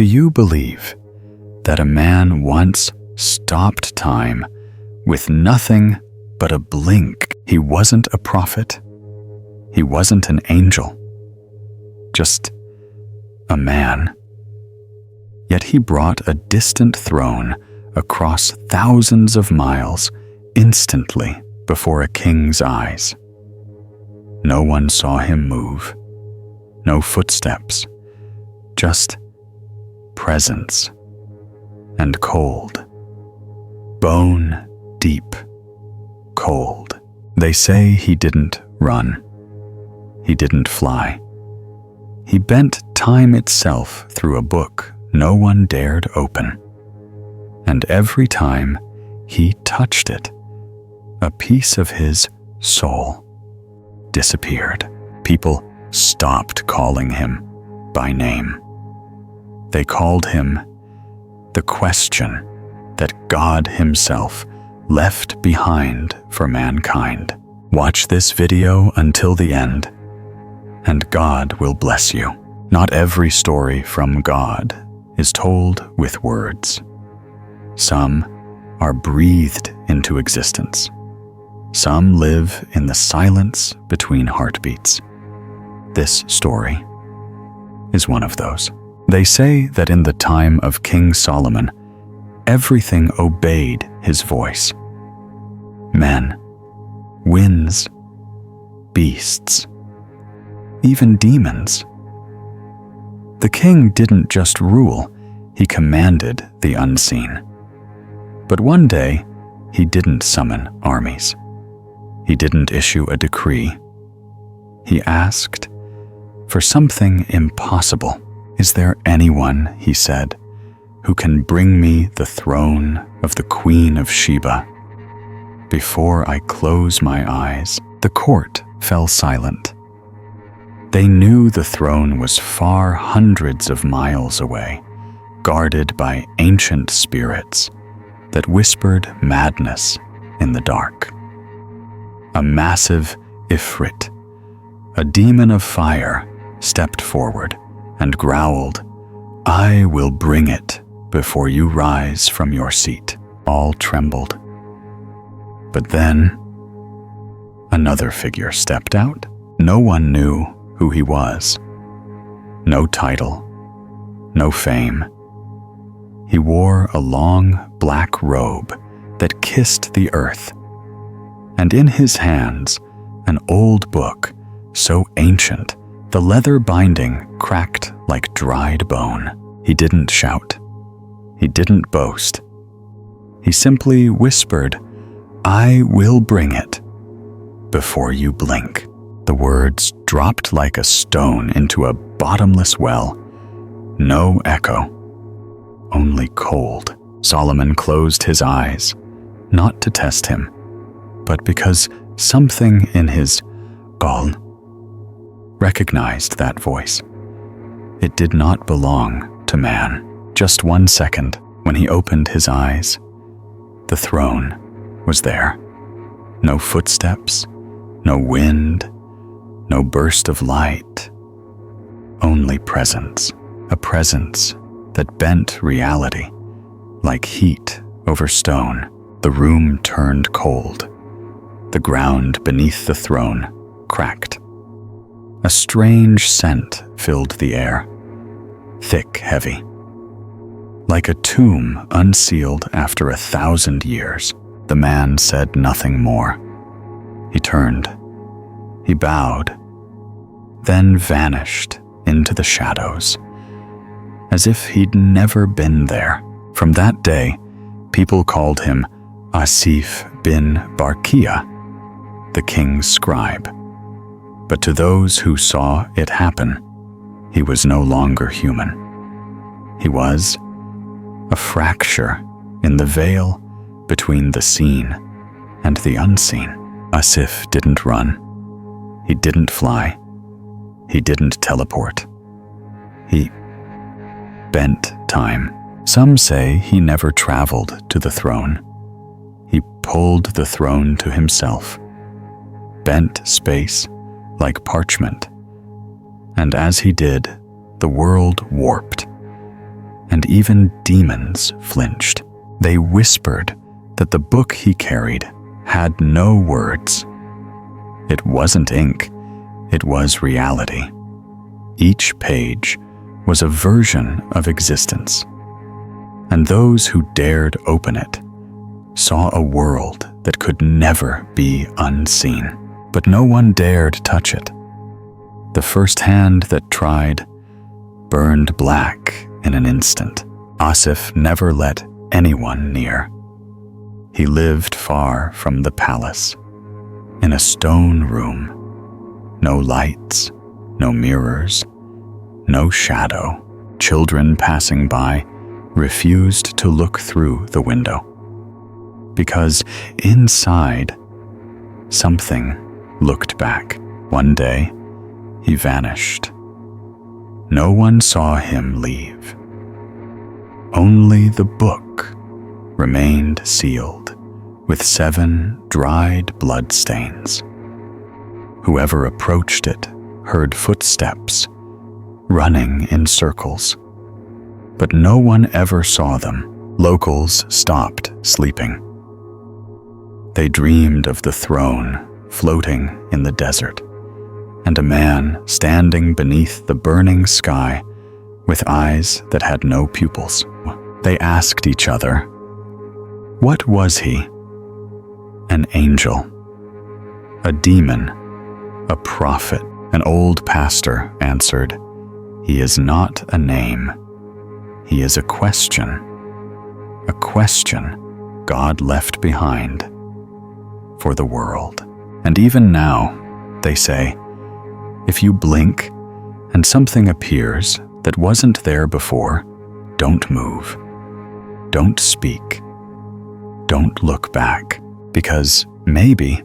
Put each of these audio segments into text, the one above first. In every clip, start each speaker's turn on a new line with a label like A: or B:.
A: Do you believe that a man once stopped time with nothing but a blink? He wasn't a prophet. He wasn't an angel. Just a man. Yet he brought a distant throne across thousands of miles instantly before a king's eyes. No one saw him move. No footsteps. Just presence. And cold. Bone deep. Cold. They say he didn't run. He didn't fly. He bent time itself through a book no one dared open. And every time he touched it, a piece of his soul disappeared. People stopped calling him by name. They called him the question that God himself left behind for mankind. Watch this video until the end, and God will bless you. Not every story from God is told with words. Some are breathed into existence. Some live in the silence between heartbeats. This story is one of those. They say that in the time of King Solomon, everything obeyed his voice. Men, winds, beasts, even demons. The king didn't just rule, he commanded the unseen. But one day, he didn't summon armies. He didn't issue a decree. He asked for something impossible. Is there anyone, he said, who can bring me the throne of the Queen of Sheba? Before I close my eyes, the court fell silent. They knew the throne was far hundreds of miles away, guarded by ancient spirits that whispered madness in the dark. A massive Ifrit, a demon of fire, stepped forward and growled, "I will bring it before you rise from your seat." All trembled. But then, another figure stepped out. No one knew who he was. No title, no fame. He wore a long black robe that kissed the earth, and in his hands an old book so ancient the leather binding cracked like dried bone. He didn't shout. He didn't boast. He simply whispered, "I will bring it before you blink." The words dropped like a stone into a bottomless well. No echo, only cold. Solomon closed his eyes, not to test him, but because something in his qalb recognized that voice. It did not belong to man. Just 1 second, when he opened his eyes, the throne was there. No footsteps, no wind, no burst of light, only presence. A presence that bent reality like heat over stone. The room turned cold. The ground beneath the throne cracked. A strange scent filled the air, thick, heavy, like a tomb unsealed after 1,000 years. The man said nothing more. He turned. He bowed, then vanished into the shadows, as if he'd never been there. From that day, people called him Asif bin Barkia, the king's scribe. But to those who saw it happen, he was no longer human. He was a fracture in the veil between the seen and the unseen. Asif didn't run. He didn't fly. He didn't teleport. He bent time. Some say he never traveled to the throne. He pulled the throne to himself, bent space like parchment, and as he did, the world warped. and even demons flinched. They whispered that the book he carried had no words. It wasn't ink, it was reality. Each page was a version of existence, and those who dared open it saw a world that could never be unseen. But no one dared touch it. The first hand that tried burned black in an instant. Asif never let anyone near. He lived far from the palace, in a stone room. No lights, no mirrors, no shadow. Children passing by refused to look through the window, because inside, something looked back. One day, he vanished. No one saw him leave. Only the book remained sealed with 7 dried bloodstains. Whoever approached it heard footsteps running in circles, but no one ever saw them. Locals stopped sleeping. They dreamed of the throne floating in the desert, and a man standing beneath the burning sky with eyes that had no pupils. They asked each other, what was he? An angel? A demon? A prophet? An old pastor answered, he is not a name. He is a question God left behind for the world. And even now, they say, if you blink and something appears that wasn't there before, don't move. Don't speak. Don't look back, because maybe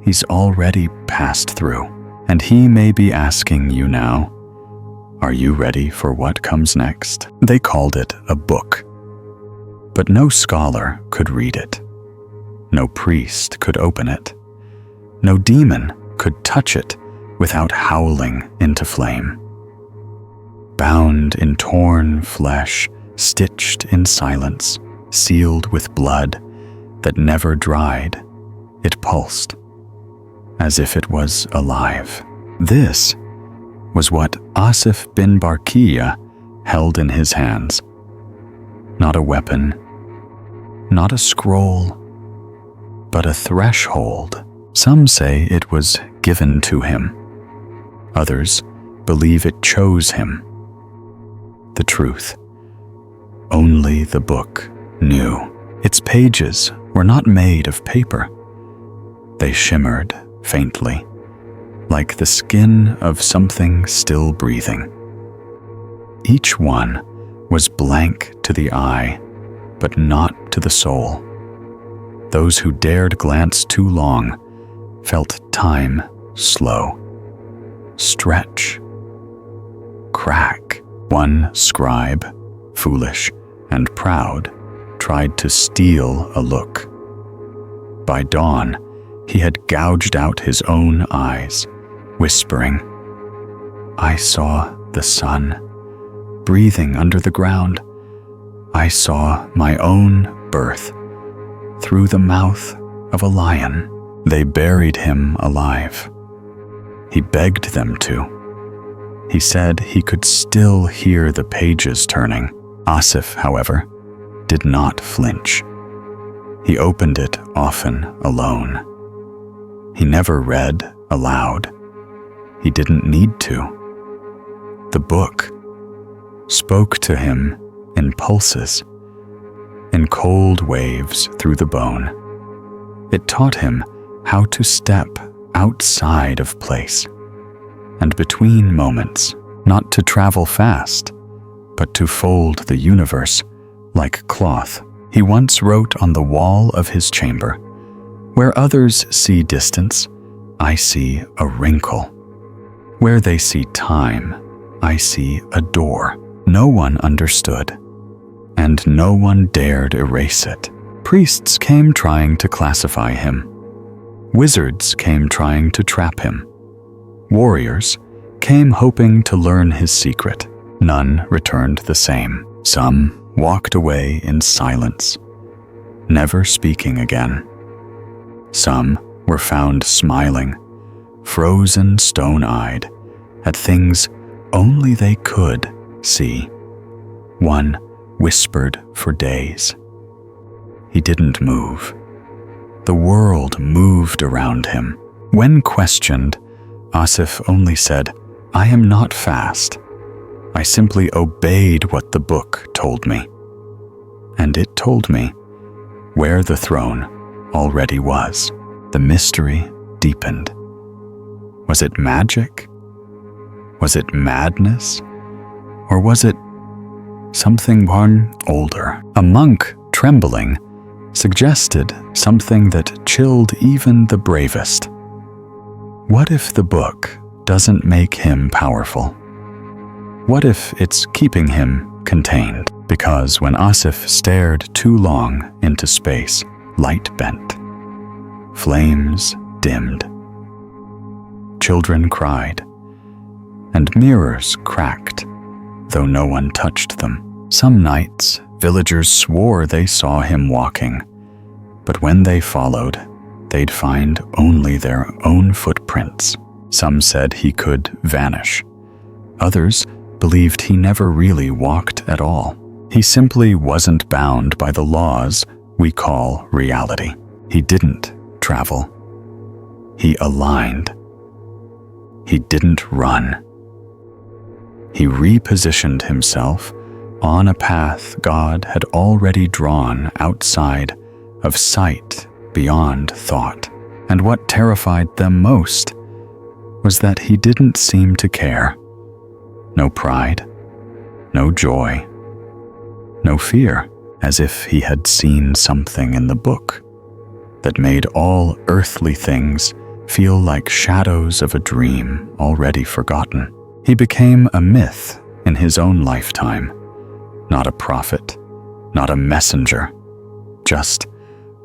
A: he's already passed through, and he may be asking you now, are you ready for what comes next? They called it a book, but no scholar could read it. No priest could open it. No demon could touch it without howling into flame. Bound in torn flesh, stitched in silence, sealed with blood that never dried, it pulsed, as if it was alive. This was what Asif bin Barkiya held in his hands. Not a weapon, not a scroll, but a threshold. Some say it was given to him. Others believe it chose him. The truth, only the book knew. Its pages were not made of paper. They shimmered faintly, like the skin of something still breathing. Each one was blank to the eye, but not to the soul. Those who dared glance too long felt time slow, stretch, crack. One scribe, foolish and proud, tried to steal a look. By dawn, he had gouged out his own eyes, whispering, I saw the sun breathing under the ground. I saw my own birth through the mouth of a lion. They buried him alive. He begged them to. He said he could still hear the pages turning. Asif, however, did not flinch. He opened it often alone. He never read aloud. He didn't need to. The book spoke to him in pulses, in cold waves through the bone. It taught him how to step outside of place and between moments, not to travel fast, but to fold the universe like cloth. He once wrote on the wall of his chamber, where others see distance, I see a wrinkle. Where they see time, I see a door. No one understood, and no one dared erase it. Priests came trying to classify him. Wizards came trying to trap him. Warriors came hoping to learn his secret. None returned the same. Some walked away in silence, never speaking again. Some were found smiling, frozen stone-eyed, at things only they could see. One whispered for days. He didn't move. The world moved around him. When questioned, Asif only said, "I am not fast. I simply obeyed what the book told me." And it told me where the throne already was. The mystery deepened. Was it magic? Was it madness? Or was it something one older? A monk, trembling, suggested something that chilled even the bravest. What if the book doesn't make him powerful? What if it's keeping him contained? Because when Asif stared too long into space, light bent. Flames dimmed. Children cried. And mirrors cracked, though no one touched them. Some nights, villagers swore they saw him walking, but when they followed, they'd find only their own footprints. Some said he could vanish. Others believed he never really walked at all. He simply wasn't bound by the laws we call reality. He didn't travel. He aligned. He didn't run. He repositioned himself on a path God had already drawn outside of sight, beyond thought. And what terrified them most was that he didn't seem to care. No pride, no joy, no fear, as if he had seen something in the book that made all earthly things feel like shadows of a dream already forgotten. He became a myth in his own lifetime, not a prophet, not a messenger, just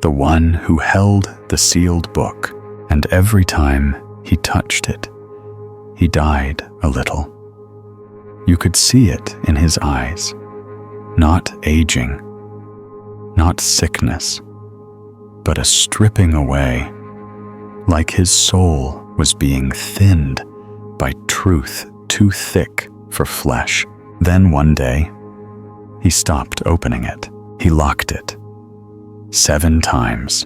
A: the one who held the sealed book, and every time he touched it, he died a little. You could see it in his eyes, not aging, not sickness, but a stripping away, like his soul was being thinned by truth too thick for flesh. Then one day, he stopped opening it. He locked it 7 times.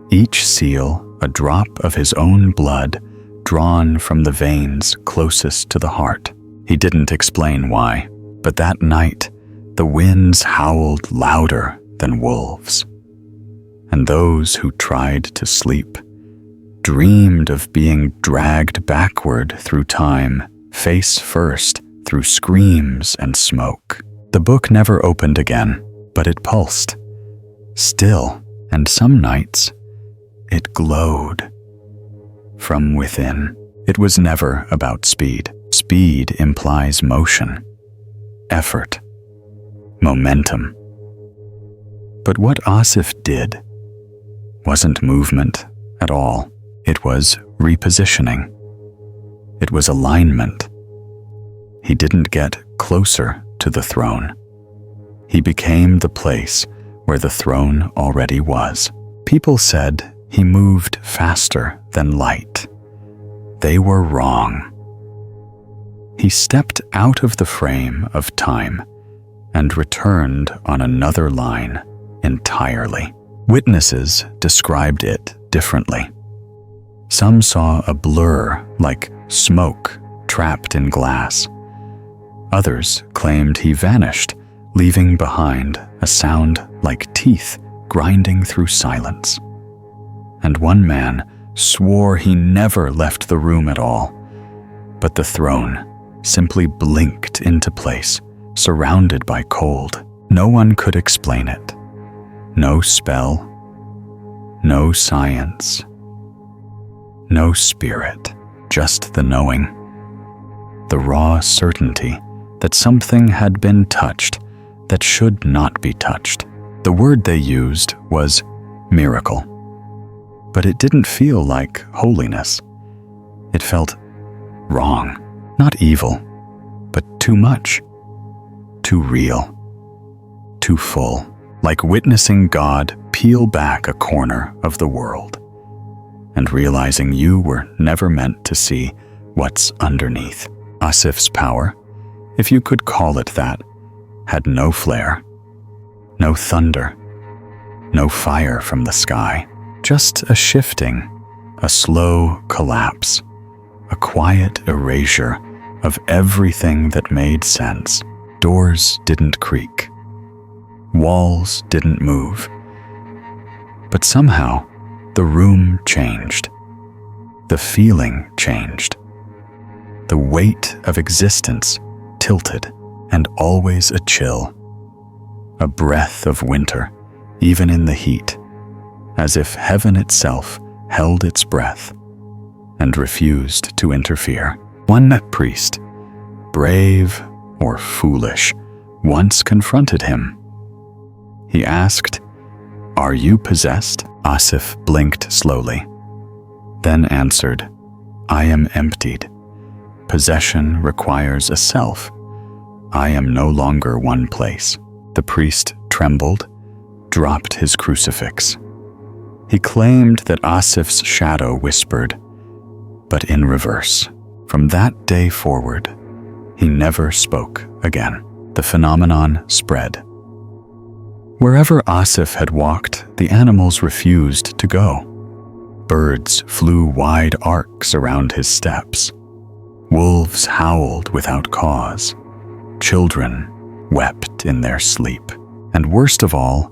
A: Each seal a drop of his own blood drawn from the veins closest to the heart. He didn't explain why, but that night, the winds howled louder than wolves. And those who tried to sleep dreamed of being dragged backward through time, face first, through screams and smoke. The book never opened again, but it pulsed, still, and some nights it glowed from within. It was never about speed. Speed implies motion, effort, momentum. But what Asif did wasn't movement at all. It was repositioning. It was alignment. He didn't get closer to the throne. He became the place where the throne already was. People said he moved faster than light. They were wrong. He stepped out of the frame of time and returned on another line entirely. Witnesses described it differently. Some saw a blur like smoke trapped in glass. Others claimed he vanished, leaving behind a sound like teeth grinding through silence. And one man swore he never left the room at all, but the throne simply blinked into place, surrounded by cold. No one could explain it. No spell, no science, no spirit, just the knowing, the raw certainty that something had been touched that should not be touched. The word they used was miracle, but it didn't feel like holiness. It felt wrong, not evil, but too much. too real, too full, like witnessing God peel back a corner of the world and realizing you were never meant to see what's underneath. Asif's power, if you could call it that, had no flare, no thunder, no fire from the sky, just a shifting, a slow collapse, a quiet erasure of everything that made sense. Doors didn't creak. Walls didn't move. But somehow, the room changed. The feeling changed. The weight of existence tilted, and always a chill. A breath of winter, even in the heat, as if heaven itself held its breath and refused to interfere. One priest, brave or foolish, once confronted him. He asked, "Are you possessed?" Asif blinked slowly, then answered, "I am emptied. Possession requires a self. I am no longer one place." The priest trembled, dropped his crucifix. He claimed that Asif's shadow whispered, but in reverse. From that day forward, he never spoke again. The phenomenon spread. Wherever Asif had walked, the animals refused to go. Birds flew wide arcs around his steps. Wolves howled without cause. Children wept in their sleep. And worst of all,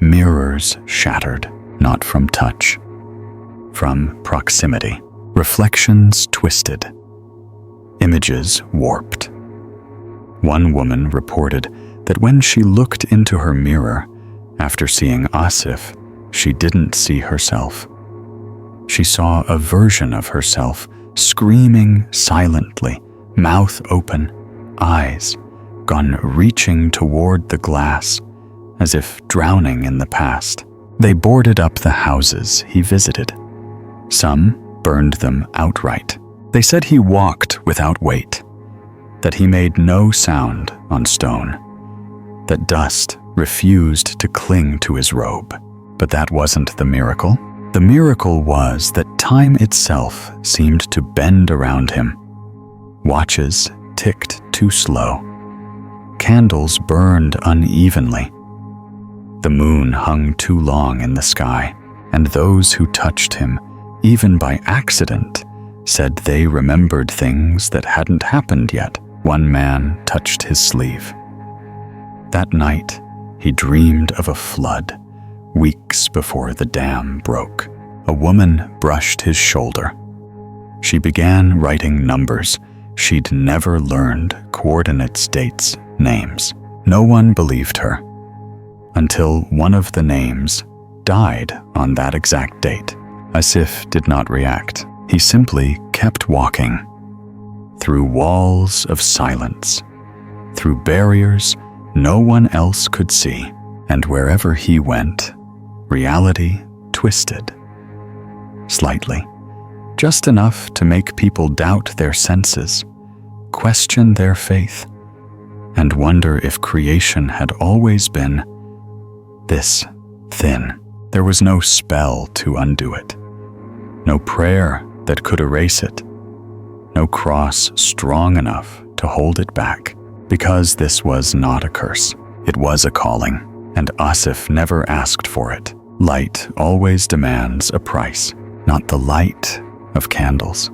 A: mirrors shattered, not from touch, from proximity. Reflections twisted. Images warped. One woman reported that when she looked into her mirror after seeing Asif, she didn't see herself. She saw a version of herself screaming silently, mouth open, eyes gone reaching toward the glass, as if drowning in the past. They boarded up the houses he visited. Some burned them outright. They said he walked without weight, that he made no sound on stone, that dust refused to cling to his robe. But that wasn't the miracle. The miracle was that time itself seemed to bend around him. Watches ticked too slow. Candles burned unevenly. The moon hung too long in the sky, and those who touched him, even by accident, said they remembered things that hadn't happened yet. One man touched his sleeve. That night, he dreamed of a flood, weeks before the dam broke. A woman brushed his shoulder. She began writing numbers. She'd never learned coordinates, dates, names. No one believed her, until one of the names died on that exact date. Asif did not react. He simply kept walking, through walls of silence, through barriers no one else could see. And wherever he went, reality twisted. Slightly, just enough to make people doubt their senses, question their faith, and wonder if creation had always been this thin. There was no spell to undo it, no prayer that could erase it, no cross strong enough to hold it back, because this was not a curse. It was a calling, and Asif never asked for it. Light always demands a price, not the light of candles,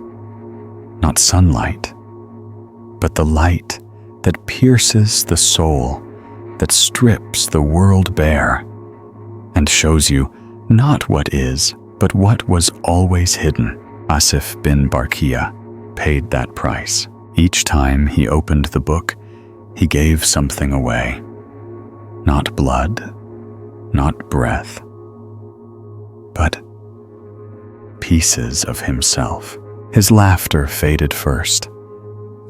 A: not sunlight, but the light that pierces the soul, that strips the world bare, and shows you not what is, but what was always hidden. Asif bin Barkia paid that price. Each time he opened the book, he gave something away. Not blood, not breath, but pieces of himself. His laughter faded first,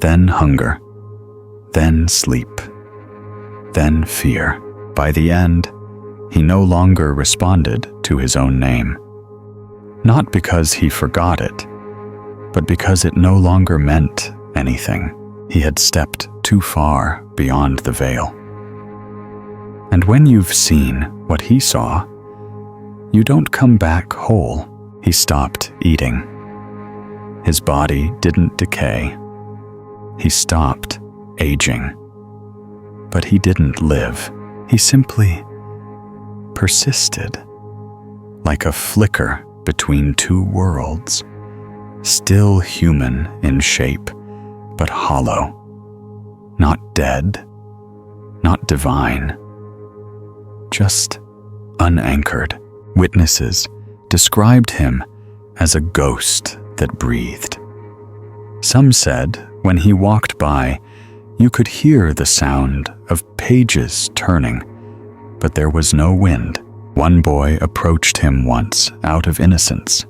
A: then hunger, then sleep, then fear. By the end, he no longer responded to his own name. Not because he forgot it, but because it no longer meant anything. He had stepped too far beyond the veil. And when you've seen what he saw, you don't come back whole. He stopped eating. His body didn't decay. He stopped aging. But he didn't live. He simply persisted, like a flicker between two worlds, still human in shape, but hollow, not dead, not divine, just unanchored. Witnesses described him as a ghost that breathed. Some said when he walked by, you could hear the sound of pages turning, but there was no wind. One boy approached him once out of innocence.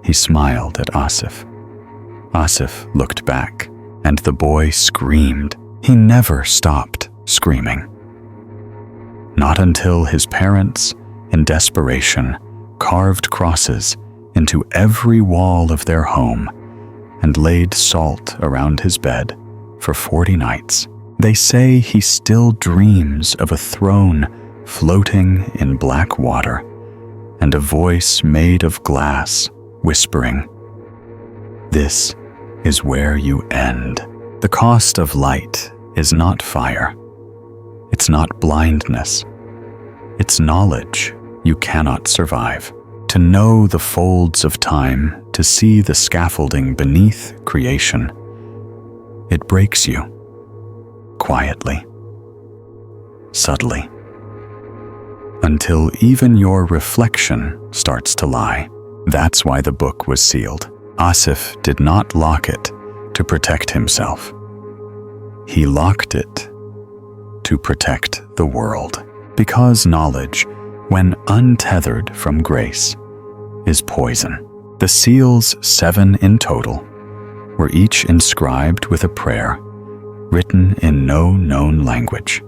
A: He smiled at Asif. Asif looked back, and the boy screamed. He never stopped screaming. Not until his parents, in desperation, carved crosses into every wall of their home and laid salt around his bed for 40 nights. They say he still dreams of a throne floating in black water and a voice made of glass whispering, "This is where you end." The cost of light is not fire. It's not blindness. It's knowledge you cannot survive. To know the folds of time, to see the scaffolding beneath creation, it breaks you, quietly, subtly, until even your reflection starts to lie. That's why the book was sealed. Asif did not lock it to protect himself. He locked it to protect the world, because knowledge, when untethered from grace, is poison. The seals, 7 in total, were each inscribed with a prayer written in no known language,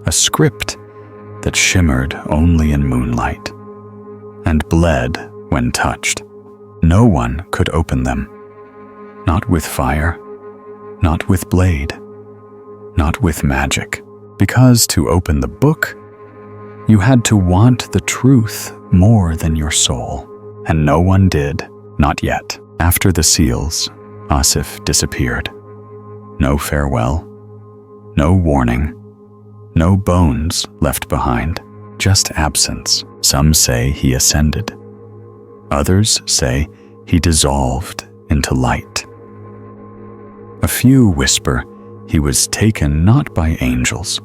A: a script that shimmered only in moonlight and bled when touched. No one could open them, not with fire, not with blade, not with magic, because to open the book, you had to want the truth more than your soul, and no one did, not yet. After the seals, Asif disappeared. No farewell, no warning, no bones left behind, just absence. Some say he ascended. Others say he dissolved into light. A few whisper he was taken not by angels,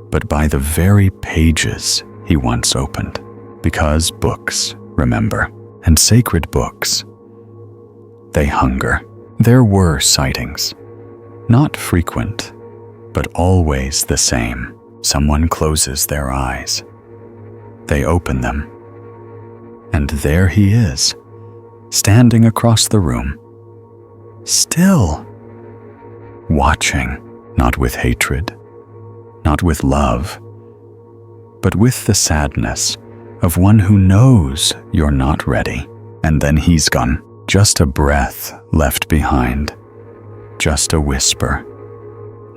A: but by the very pages he once opened, because books remember, and sacred books, they hunger. There were sightings, not frequent, but always the same. Someone closes their eyes. They open them, and there he is, standing across the room, still watching, not with hatred, not with love, but with the sadness of one who knows you're not ready. And then he's gone. Just a breath left behind. Just a whisper.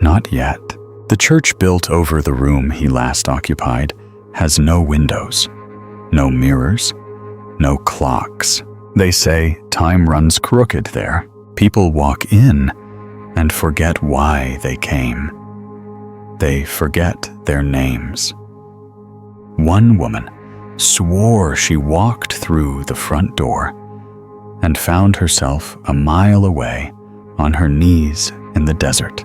A: Not yet. The church built over the room he last occupied has no windows, no mirrors, no clocks. They say time runs crooked there. People walk in and forget why they came. They forget their names. One woman swore she walked through the front door and found herself a mile away on her knees in the desert,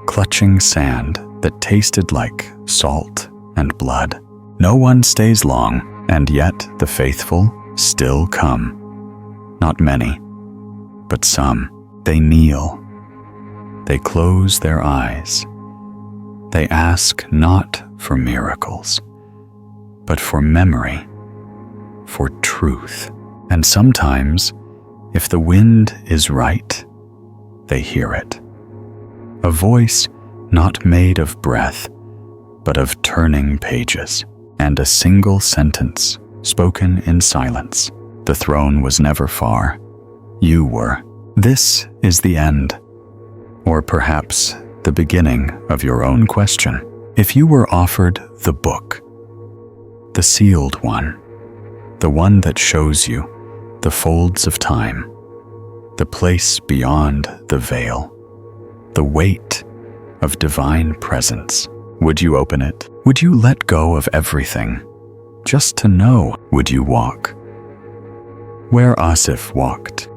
A: clutching sand that tasted like salt and blood. No one stays long, and yet the faithful still come. Not many, but some. They kneel. They close their eyes. They ask not for miracles, but for memory, for truth. And sometimes, if the wind is right, they hear it. A voice not made of breath, but of turning pages, and a single sentence spoken in silence. The throne was never far. You were. This is the end. Or perhaps the beginning of your own question. If you were offered the book, the sealed one, the one that shows you the folds of time, the place beyond the veil, the weight of divine presence, would you open it? Would you let go of everything just to know? Would you walk where Asif walked?